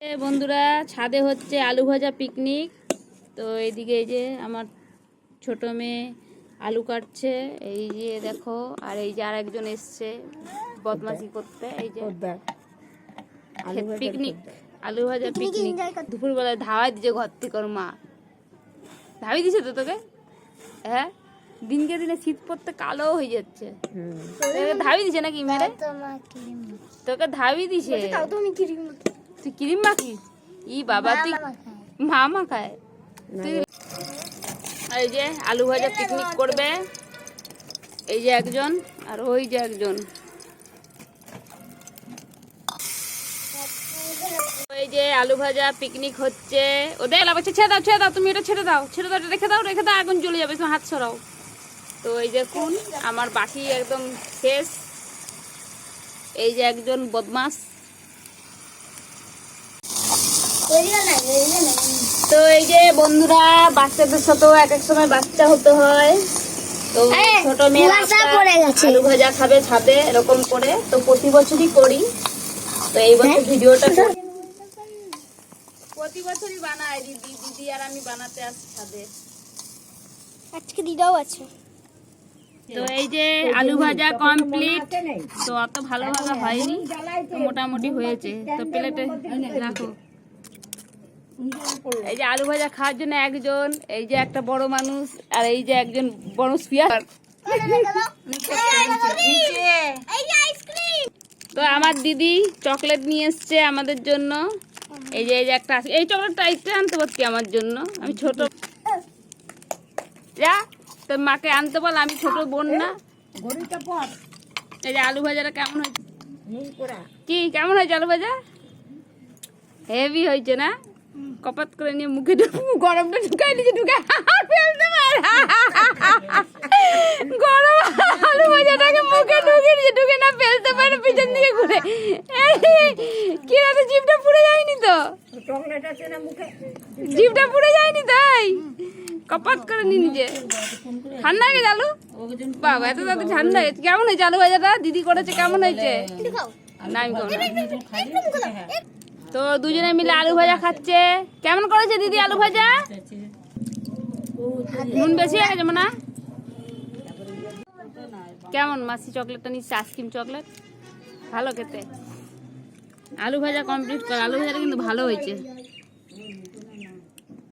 বন্ধুরা ছাদে হচ্ছে আলু ভাজা পিকনিক। তো এইদিকে এই যে আমার ছোট মেয়ে আলু কাটছে, এই যে দেখো। আর এই যে আরেকজন এসছে বদমাশি করতে। এই যে পিকনিক, আলু ভাজা পিকনিক। দুপুরবেলায় ধাওয়াই দিচ্ছে ঘর থেকে ওর মা। ধাওয়াই দিছে তো তোকে? হ্যাঁ, দিনকে দিনে শীত পড়তে কালো হয়ে যাচ্ছে। ধাবি দিছে নাকি মেরে? তোকে ধাবি দিছে? তুই ক্রিম মাখিস? ই বাবা, তুই মা মাখায়? তুই এই যে আলু ভাজা পিকনিক করবে, এই যে একজন আর ওই যে একজন। এই যে আলু ভাজা পিকনিক হচ্ছে। ওদের লাগছে, ছেড়ে দাও ছেড়ে দাও, তুমি এটা ছেড়ে দাও ছেড়ে দাও, রেখে দাও রেখে দাও, আগুন জ্বলে যাবে, তুমি হাত সরাও। তো এই দেখুন আমার বাকি একদম শেষ। এই যে একজন বদমাস। তো এই যে বন্ধুরা, বাচ্চাদের সাথেও এক এক সময় বাচ্চা হতে হয়। তো ছোট মেয়ে আলু ভাজা খাবে ছাদে এরকম করে। তো প্রতি বছরই করি। তো এই বছর ভিডিওটা প্রতি বছরই বানাই দিদি আর আমি বানাতে আসি ছাদে। আজকে দিদাও আছে। তো এই যে আলু ভাজা কমপ্লিট। তো অত ভালোভাবে হয়নি, তো মোটামুটি হয়েছে। তো প্লেটে রাখো। এই যে আলু ভাজা খাওয়ার জন্য একজন, এই যে একটা বড় মানুষ, আর এই যে একজন বড় স্পিয়ার। তো আমার দিদি চকলেট নিয়ে এসছে আমাদের জন্য। এই যে একটা, এই চকলেটটা এইটা আনতে পারতি আমার জন্য, আমি ছোট। যা তোর মাকে আনতে বল, আমি ছোট বোন না। এই যে আলু ভাজাটা কেমন হয়েছে? কি কেমন হয়েছে আলু ভাজা? হেভি হয়েছে না? কপাত করে নিয়ে মুখে গরমটা ঢুকাই নিচে ঢুকে ফেলতে পার। গরম আলু ভাজাটাকে মুখে ঢুকে নিচে ঢুকে না ফেলতে পারে, পিছন দিকে ঘুরে। কি রাতে জিভটা পুড়ে যায়নি তো? জিভটা পুড়ে যায়নি তাই? কপাত করে নি নিজে। ঠান্ডা হয়ে গেছে আলু? বাবা এত তাতে ঠান্ডা হয়েছে। কেমন হয়েছে আলু ভাজাটা? দিদি করেছে, কেমন হয়েছে? না আমি খাবো না। তো দুজনে মিলে আলু ভাজা খাচ্ছে। কেমন করেছে দিদি আলু ভাজা? নুন বেশি হয়ে গেছে মনে হয়। কেমন মাসি চকলেটটা নিচ্ছে? আইসক্রিম চকলেট ভালো খেতে। আলু ভাজা কমপ্লিট কর। আলু ভাজাটা কিন্তু ভালো হয়েছে।